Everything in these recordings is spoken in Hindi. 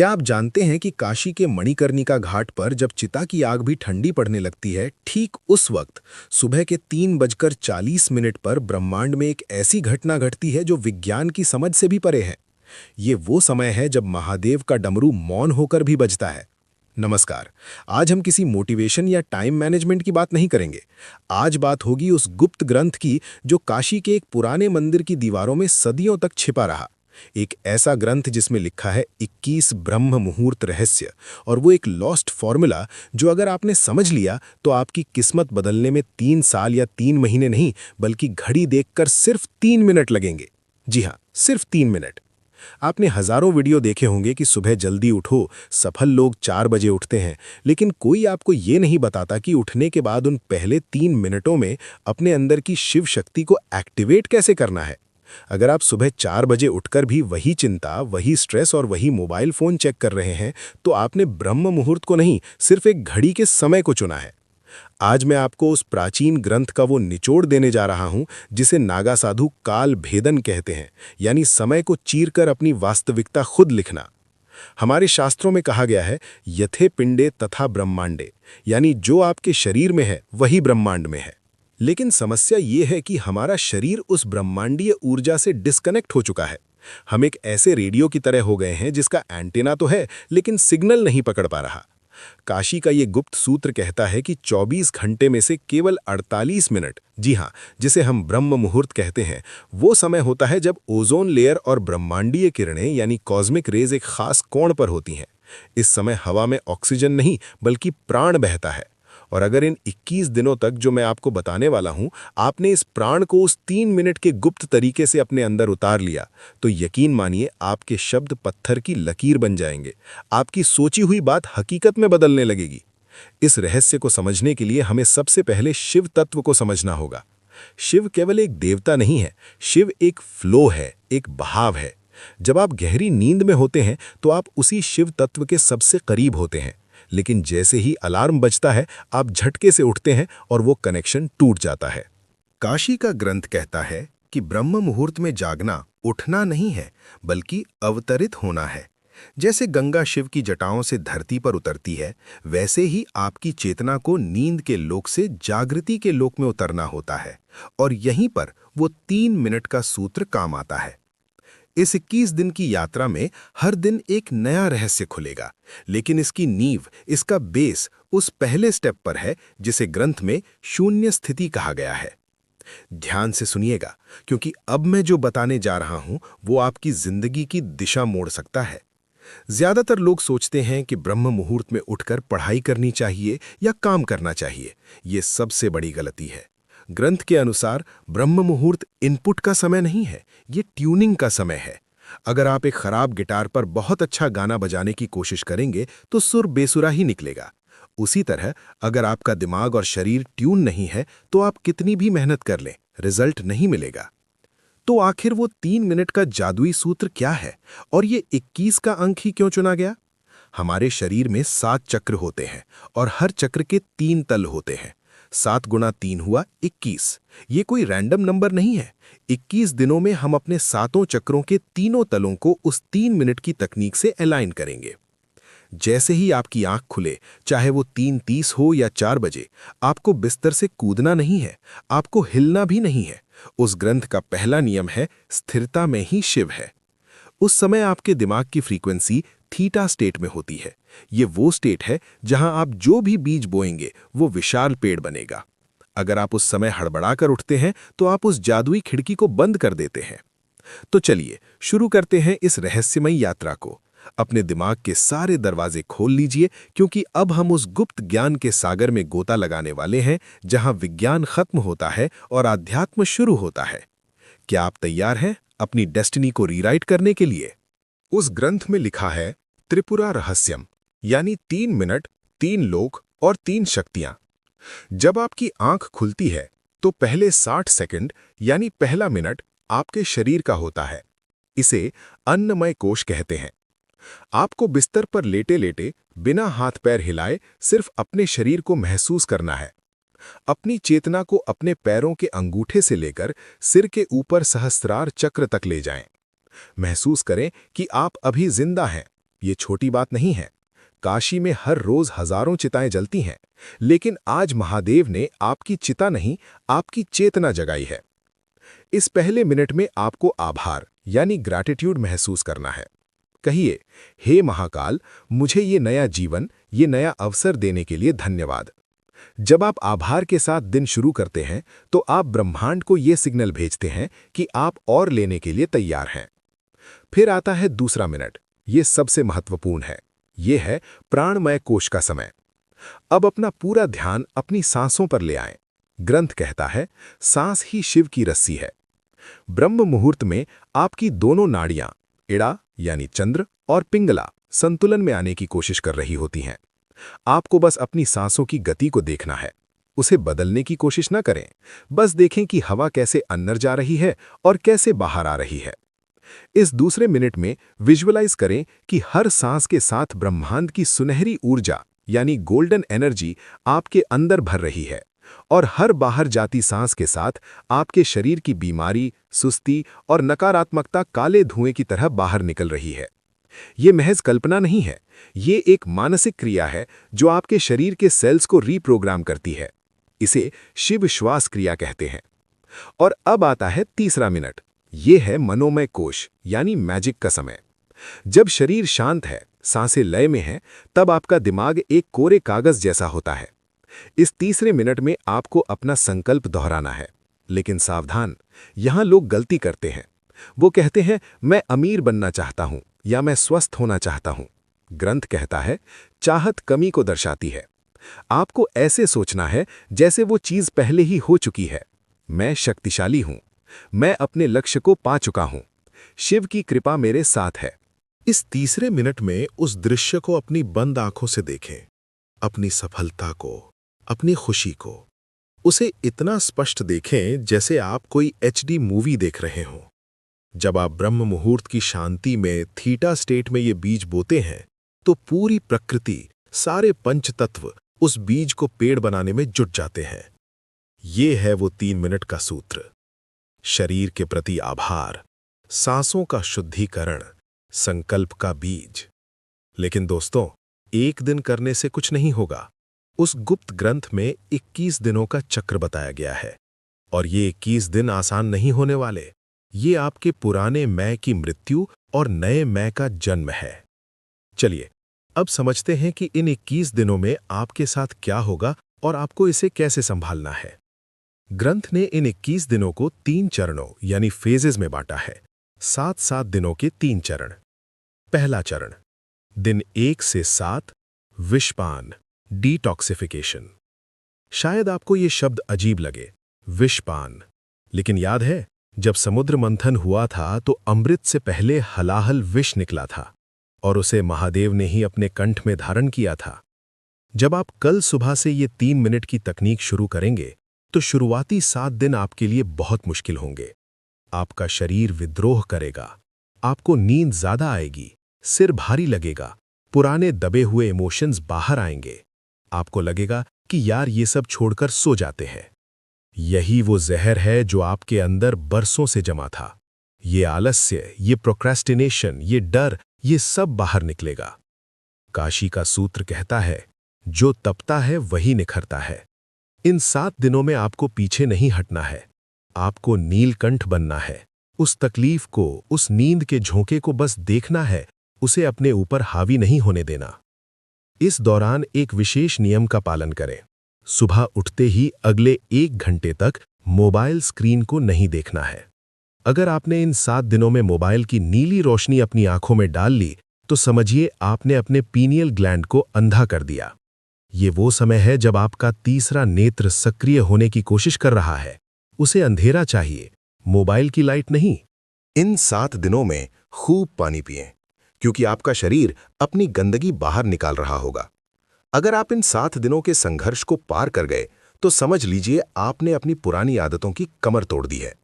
क्या आप जानते हैं कि काशी के मणिकर्णिका घाट पर जब चिता की आग भी ठंडी पड़ने लगती है, ठीक उस वक्त सुबह के 3:40 पर ब्रह्मांड में एक ऐसी घटना घटती है जो विज्ञान की समझ से भी परे है। ये वो समय है जब महादेव का डमरू मौन होकर भी बजता है। नमस्कार। आज हम किसी मोटिवेशन या टाइम मैनेजमेंट की बात नहीं करेंगे। आज बात होगी उस गुप्त ग्रंथ की जो काशी के एक पुराने मंदिर की दीवारों में सदियों तक छिपा रहा। एक ऐसा ग्रंथ जिसमें लिखा है 21 ब्रह्म मुहूर्त रहस्य, और वो एक लॉस्ट फॉर्मूला जो अगर आपने समझ लिया तो आपकी किस्मत बदलने में 3 साल या 3 महीने नहीं बल्कि घड़ी देखकर सिर्फ 3 मिनट लगेंगे। जी हाँ, सिर्फ 3 मिनट। आपने हजारों वीडियो देखे होंगे कि सुबह जल्दी उठो, सफल लोग 4 बजे उठते हैं, लेकिन कोई आपको ये नहीं बताता कि उठने के बाद उन पहले 3 मिनटों में अपने अंदर की शिव शक्ति को एक्टिवेट कैसे करना है। अगर आप सुबह 4 बजे उठकर भी वही चिंता, वही स्ट्रेस और वही मोबाइल फोन चेक कर रहे हैं, तो आपने ब्रह्म मुहूर्त को नहीं, सिर्फ एक घड़ी के समय को चुना है। आज मैं आपको उस प्राचीन ग्रंथ का वो निचोड़ देने जा रहा हूं जिसे नागा साधु काल भेदन कहते हैं, यानी समय को चीरकर अपनी वास्तविकता खुद लिखना। हमारे शास्त्रों में कहा गया है, यथे पिंडे तथा ब्रह्मांडे, यानी जो आपके शरीर में है वही ब्रह्मांड में है। लेकिन समस्या ये है कि हमारा शरीर उस ब्रह्मांडीय ऊर्जा से डिस्कनेक्ट हो चुका है। हम एक ऐसे रेडियो की तरह हो गए हैं जिसका एंटीना तो है लेकिन सिग्नल नहीं पकड़ पा रहा। काशी का ये गुप्त सूत्र कहता है कि 24 घंटे में से केवल 48 मिनट, जी हाँ, जिसे हम ब्रह्म मुहूर्त कहते हैं, वो समय होता है जब ओजोन लेयर और ब्रह्मांडीय किरणें यानी कॉस्मिक रेज एक खास कोण पर होती हैं। इस समय हवा में ऑक्सीजन नहीं बल्कि प्राण बहता है। और अगर इन 21 दिनों तक जो मैं आपको बताने वाला हूं, आपने इस प्राण को उस 3 मिनट के गुप्त तरीके से अपने अंदर उतार लिया, तो यकीन मानिए आपके शब्द पत्थर की लकीर बन जाएंगे। आपकी सोची हुई बात हकीकत में बदलने लगेगी। इस रहस्य को समझने के लिए हमें सबसे पहले शिव तत्व को समझना होगा। शिव केवल एक देवता नहीं है, शिव एक फ्लो है, एक बहाव है। जब आप गहरी नींद में होते हैं तो आप उसी शिव तत्व के सबसे करीब होते हैं, लेकिन जैसे ही अलार्म बजता है आप झटके से उठते हैं और वो कनेक्शन टूट जाता है। काशी का ग्रंथ कहता है कि ब्रह्म मुहूर्त में जागना उठना नहीं है बल्कि अवतरित होना है। जैसे गंगा शिव की जटाओं से धरती पर उतरती है, वैसे ही आपकी चेतना को नींद के लोक से जागृति के लोक में उतरना होता है, और यहीं पर वो 3 मिनट का सूत्र काम आता है। इस 21 दिन की यात्रा में हर दिन एक नया रहस्य खुलेगा, लेकिन इसकी नींव, इसका बेस उस पहले स्टेप पर है जिसे ग्रंथ में शून्य स्थिति कहा गया है। ध्यान से सुनिएगा, क्योंकि अब मैं जो बताने जा रहा हूं वो आपकी जिंदगी की दिशा मोड़ सकता है। ज्यादातर लोग सोचते हैं कि ब्रह्म मुहूर्त में उठकर पढ़ाई करनी चाहिए या काम करना चाहिए। ये सबसे बड़ी गलती है। ग्रंथ के अनुसार ब्रह्म मुहूर्त इनपुट का समय नहीं है, ये ट्यूनिंग का समय है। अगर आप एक खराब गिटार पर बहुत अच्छा गाना बजाने की कोशिश करेंगे तो सुर बेसुरा ही निकलेगा। उसी तरह अगर आपका दिमाग और शरीर ट्यून नहीं है तो आप कितनी भी मेहनत कर लें, रिजल्ट नहीं मिलेगा। तो आखिर वो 3 मिनट का जादुई सूत्र क्या है, और ये 21 का अंक ही क्यों चुना गया? हमारे शरीर में 7 चक्र होते हैं और हर चक्र के 3 तल होते हैं। 7 गुणा 3 हुआ 21। ये कोई रैंडम नंबर नहीं है। 21 दिनों में हम अपने 7 चक्रों के तीनों तलों को उस 3 मिनट की तकनीक से अलाइन करेंगे। जैसे ही आपकी आंख खुले, चाहे वो 3:30 हो या 4 बजे, आपको बिस्तर से कूदना नहीं है, आपको हिलना भी नहीं है। उस ग्रंथ का पहला नियम है, स्थिरता में ही शिव है। उस समय आपके दिमाग की फ्रीक्वेंसी थीटा स्टेट में होती है। ये वो स्टेट है जहां आप जो भी बीज बोएंगे वो विशाल पेड़ बनेगा। अगर आप उस समय हड़बड़ाकर उठते हैं तो आप उस जादुई खिड़की को बंद कर देते हैं। तो चलिए शुरू करते हैं इस रहस्यमयी यात्रा को। अपने दिमाग के सारे दरवाजे खोल लीजिए, क्योंकि अब हम उस गुप्त ज्ञान के सागर में गोता लगाने वाले हैं जहां विज्ञान खत्म होता है और आध्यात्म शुरू होता है। क्या आप तैयार हैं अपनी डेस्टिनी को रीराइट करने के लिए? उस ग्रंथ में लिखा है त्रिपुरा रहस्यम, यानी 3 मिनट, 3 लोक और 3 शक्तियां। जब आपकी आंख खुलती है तो पहले 60 सेकंड यानी पहला मिनट आपके शरीर का होता है। इसे अन्नमय कोश कहते हैं। आपको बिस्तर पर लेटे लेटे बिना हाथ पैर हिलाए सिर्फ अपने शरीर को महसूस करना है। अपनी चेतना को अपने पैरों के अंगूठे से लेकर सिर के ऊपर सहस्त्रार चक्र तक ले जाएं। महसूस करें कि आप अभी जिंदा हैं। ये छोटी बात नहीं है। काशी में हर रोज हजारों चिताएं जलती हैं, लेकिन आज महादेव ने आपकी चिता नहीं, आपकी चेतना जगाई है। इस पहले मिनट में आपको आभार यानी ग्रैटिट्यूड महसूस करना है। कहिए, हे महाकाल, मुझे ये नया जीवन, ये नया अवसर देने के लिए धन्यवाद। जब आप आभार के साथ दिन शुरू करते हैं, तो आप ब्रह्मांड को ये सिग्नल भेजते हैं कि आप और लेने के लिए तैयार हैं। फिर आता है दूसरा मिनट। ये सबसे महत्वपूर्ण है। ये है प्राणमय कोश का समय। अब अपना पूरा ध्यान अपनी सांसों पर ले आएं। ग्रंथ कहता है, सांस ही शिव की रस्सी है। ब्रह्म मुहूर्त में आपकी दोनों नाड़ियां, इड़ा यानी चंद्र और पिंगला, संतुलन में आने की कोशिश कर रही होती हैं। आपको बस अपनी सांसों की गति को देखना है। उसे बदलने की कोशिश न करें। बस देखें कि हवा कैसे अंदर जा रही है और कैसे बाहर आ रही है। इस दूसरे मिनट में विजुअलाइज करें कि हर सांस के साथ ब्रह्मांड की सुनहरी ऊर्जा यानी गोल्डन एनर्जी आपके अंदर भर रही है, और हर बाहर जाती सांस के साथ आपके शरीर की बीमारी, सुस्ती और नकारात्मकता काले धुएं की तरह बाहर निकल रही है। ये महज कल्पना नहीं है, ये एक मानसिक क्रिया है जो आपके शरीर के सेल्स को रीप्रोग्राम करती है। इसे शिव श्वास क्रिया कहते हैं। और अब आता है तीसरा मिनट। ये है मनोमय कोश यानी मैजिक का समय। जब शरीर शांत है, सांसें लय में हैं, तब आपका दिमाग एक कोरे कागज जैसा होता है। इस तीसरे मिनट में आपको अपना संकल्प दोहराना है। लेकिन सावधान, यहां लोग गलती करते हैं। वो कहते हैं, मैं अमीर बनना चाहता हूं या मैं स्वस्थ होना चाहता हूं। ग्रंथ कहता है, चाहत कमी को दर्शाती है। आपको ऐसे सोचना है जैसे वो चीज पहले ही हो चुकी है। मैं शक्तिशाली हूं, मैं अपने लक्ष्य को पा चुका हूं, शिव की कृपा मेरे साथ है। इस तीसरे मिनट में उस दृश्य को अपनी बंद आंखों से देखें, अपनी सफलता को, अपनी खुशी को। उसे इतना स्पष्ट देखें जैसे आप कोई एचडी मूवी देख रहे हों। जब आप ब्रह्म मुहूर्त की शांति में थीटा स्टेट में ये बीज बोते हैं, तो पूरी प्रकृति, सारे पंचतत्व उस बीज को पेड़ बनाने में जुट जाते हैं। ये है वो 3 मिनट का सूत्र। शरीर के प्रति आभार, सांसों का शुद्धिकरण, संकल्प का बीज। लेकिन दोस्तों, एक दिन करने से कुछ नहीं होगा। उस गुप्त ग्रंथ में 21 दिनों का चक्र बताया गया है, और ये 21 दिन आसान नहीं होने वाले। ये आपके पुराने मैं की मृत्यु और नए मैं का जन्म है। चलिए, अब समझते हैं कि इन 21 दिनों में आपके साथ क्या होगा और आपको इसे कैसे संभालना है। ग्रंथ ने इन 21 दिनों को 3 चरणों यानी फेजेस में बांटा है। 7-7 दिनों के 3 चरण। पहला चरण, दिन 1 से 7, विषपान, डिटॉक्सिफिकेशन। शायद आपको ये शब्द अजीब लगे, विषपान, लेकिन याद है, जब समुद्र मंथन हुआ था तो अमृत से पहले हलाहल विष निकला था, और उसे महादेव ने ही अपने कंठ में धारण किया था। जब आप कल सुबह से ये 3 मिनट की तकनीक शुरू करेंगे, तो शुरुआती 7 दिन आपके लिए बहुत मुश्किल होंगे। आपका शरीर विद्रोह करेगा, आपको नींद ज्यादा आएगी, सिर भारी लगेगा, पुराने दबे हुए इमोशंस बाहर आएंगे। आपको लगेगा कि यार ये सब छोड़कर सो जाते हैं। यही वो जहर है जो आपके अंदर बरसों से जमा था। ये आलस्य, ये प्रोक्रेस्टिनेशन, ये डर, ये सब बाहर निकलेगा। काशी का सूत्र कहता है, जो तपता है वही निखरता है। इन 7 दिनों में आपको पीछे नहीं हटना है। आपको नीलकंठ बनना है। उस तकलीफ को, उस नींद के झोंके को बस देखना है, उसे अपने ऊपर हावी नहीं होने देना। इस दौरान एक विशेष नियम का पालन करें। सुबह उठते ही अगले 1 घंटे तक मोबाइल स्क्रीन को नहीं देखना है। अगर आपने इन 7 दिनों में मोबाइल की नीली रोशनी अपनी आंखों में डाल ली, तो समझिए आपने अपने पीनियल ग्लैंड को अंधा कर दिया। ये वो समय है जब आपका तीसरा नेत्र सक्रिय होने की कोशिश कर रहा है। उसे अंधेरा चाहिए, मोबाइल की लाइट नहीं। इन 7 दिनों में खूब पानी पिएं, क्योंकि आपका शरीर अपनी गंदगी बाहर निकाल रहा होगा। अगर आप इन 7 दिनों के संघर्ष को पार कर गए, तो समझ लीजिए आपने अपनी पुरानी आदतों की कमर तोड़ दी है।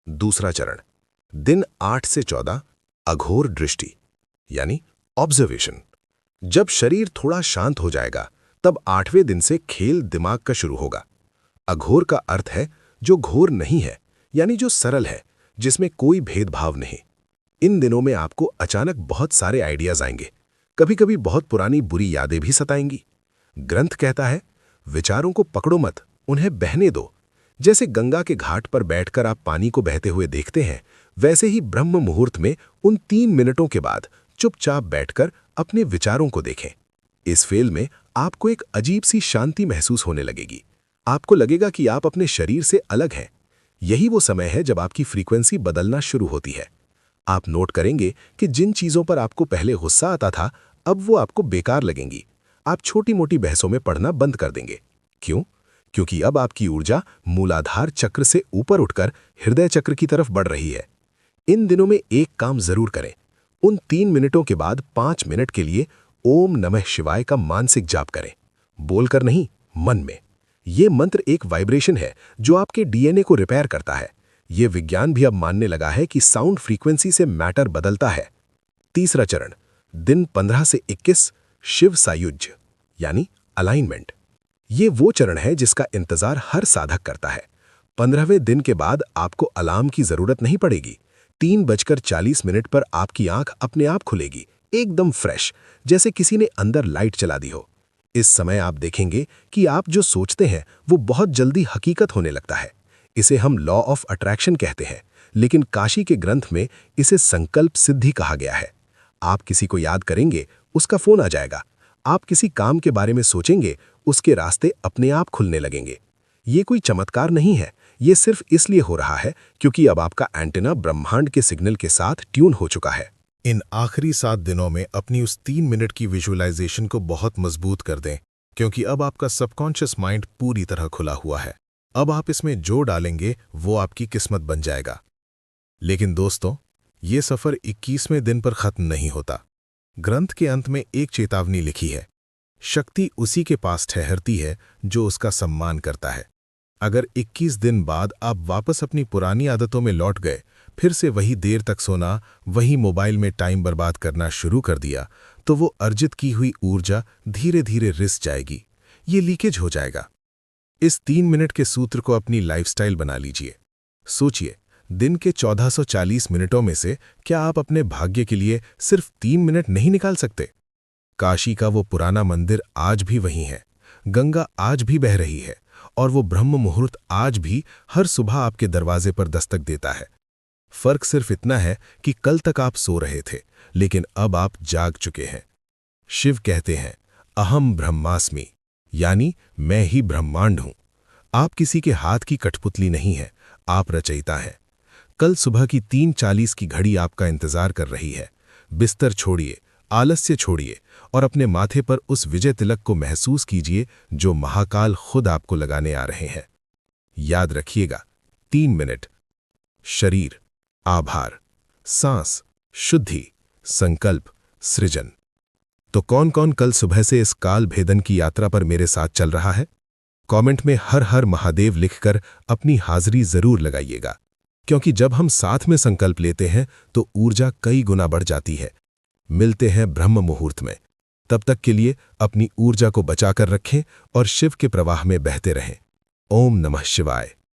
दूसरा चरण, दिन 8 से 14, अघोर दृष्टि यानी ऑब्जर्वेशन। जब शरीर थोड़ा शांत हो जाएगा, तब 8वें दिन से खेल दिमाग का शुरू होगा। अघोर का अर्थ है जो घोर नहीं है, यानी जो सरल है, जिसमें कोई भेदभाव नहीं। इन दिनों में आपको अचानक बहुत सारे आइडियाज आएंगे। कभी कभी बहुत पुरानी बुरी यादें भी सताएंगी। ग्रंथ कहता है, विचारों को पकड़ो मत, उन्हें बहने दो। जैसे गंगा के घाट पर बैठकर आप पानी को बहते हुए देखते हैं, वैसे ही ब्रह्म मुहूर्त में उन 3 मिनटों के बाद चुपचाप बैठकर अपने विचारों को देखें। इस फेल में आपको एक अजीब सी शांति महसूस होने लगेगी। आपको लगेगा कि आप अपने शरीर से अलग हैं। यही वो समय है जब आपकी फ्रीक्वेंसी बदलना शुरू होती है। आप नोट करेंगे कि जिन चीजों पर आपको पहले गुस्सा आता था, अब वो आपको बेकार लगेंगी। आप छोटी मोटी बहसों में पढ़ना बंद कर देंगे। क्यों? क्योंकि अब आपकी ऊर्जा मूलाधार चक्र से ऊपर उठकर हृदय चक्र की तरफ बढ़ रही है। इन दिनों में एक काम जरूर करें। उन 3 मिनटों के बाद 5 मिनट के लिए ओम नमः शिवाय का मानसिक जाप करें। बोलकर नहीं, मन में। ये मंत्र एक वाइब्रेशन है जो आपके डीएनए को रिपेयर करता है। ये विज्ञान भी अब मानने लगा है कि साउंड फ्रीक्वेंसी से मैटर बदलता है। तीसरा चरण, दिन 15 से 21 शिव सायुज्य यानी अलाइनमेंट। ये वो चरण है जिसका इंतजार हर साधक करता है। 15वें दिन के बाद आपको अलार्म की जरूरत नहीं पड़ेगी। 3:40 पर आपकी आंख अपने आप खुलेगी, एकदम फ्रेश, जैसे किसी ने अंदर लाइट चला दी हो। इस समय आप देखेंगे कि आप जो सोचते हैं वो बहुत जल्दी हकीकत होने लगता है। इसे हम लॉ ऑफ अट्रैक्शन कहते हैं, लेकिन काशी के ग्रंथ में इसे संकल्प सिद्धि कहा गया है। आप किसी को याद करेंगे, उसका फोन आ जाएगा। आप किसी काम के बारे में सोचेंगे, उसके रास्ते अपने आप खुलने लगेंगे। ये कोई चमत्कार नहीं है, ये सिर्फ इसलिए हो रहा है क्योंकि अब आपका एंटेना ब्रह्मांड के सिग्नल के साथ ट्यून हो चुका है। इन आखिरी 7 दिनों में अपनी उस 3 मिनट की विजुअलाइजेशन को बहुत मजबूत कर दें, क्योंकि अब आपका सबकॉन्शियस माइंड पूरी तरह खुला हुआ है। अब आप इसमें जो डालेंगे वो आपकी किस्मत बन जाएगा। लेकिन दोस्तों, ये सफर 21वें दिन पर खत्म नहीं होता। ग्रंथ के अंत में एक चेतावनी लिखी है, शक्ति उसी के पास ठहरती है जो उसका सम्मान करता है। अगर 21 दिन बाद आप वापस अपनी पुरानी आदतों में लौट गए, फिर से वही देर तक सोना, वही मोबाइल में टाइम बर्बाद करना शुरू कर दिया, तो वो अर्जित की हुई ऊर्जा धीरे धीरे रिस जाएगी। ये लीकेज हो जाएगा। इस 3 मिनट के सूत्र को अपनी लाइफस्टाइल बना लीजिए। सोचिए, दिन के 1440 मिनटों में से क्या आप अपने भाग्य के लिए सिर्फ 3 मिनट नहीं निकाल सकते? काशी का वो पुराना मंदिर आज भी वहीं है, गंगा आज भी बह रही है, और वो ब्रह्म मुहूर्त आज भी हर सुबह आपके दरवाजे पर दस्तक देता है। फर्क सिर्फ इतना है कि कल तक आप सो रहे थे, लेकिन अब आप जाग चुके हैं। शिव कहते हैं, अहम ब्रह्मास्मि, यानी मैं ही ब्रह्मांड हूं। आप किसी के हाथ की कठपुतली नहीं है, आप रचयिता हैं। कल सुबह की 3:40 की घड़ी आपका इंतजार कर रही है। बिस्तर छोड़िए, आलस्य छोड़िए और अपने माथे पर उस विजय तिलक को महसूस कीजिए जो महाकाल खुद आपको लगाने आ रहे हैं। याद रखिएगा, 3 मिनट, शरीर, आभार, सांस, शुद्धि, संकल्प, सृजन। तो कौन कौन कल सुबह से इस काल भेदन की यात्रा पर मेरे साथ चल रहा है? कमेंट में हर हर महादेव लिखकर अपनी हाजिरी जरूर लगाइएगा, क्योंकि जब हम साथ में संकल्प लेते हैं तो ऊर्जा कई गुना बढ़ जाती है। मिलते हैं ब्रह्म मुहूर्त में। तब तक के लिए अपनी ऊर्जा को बचाकर रखें और शिव के प्रवाह में बहते रहें। ओम नमः शिवाय।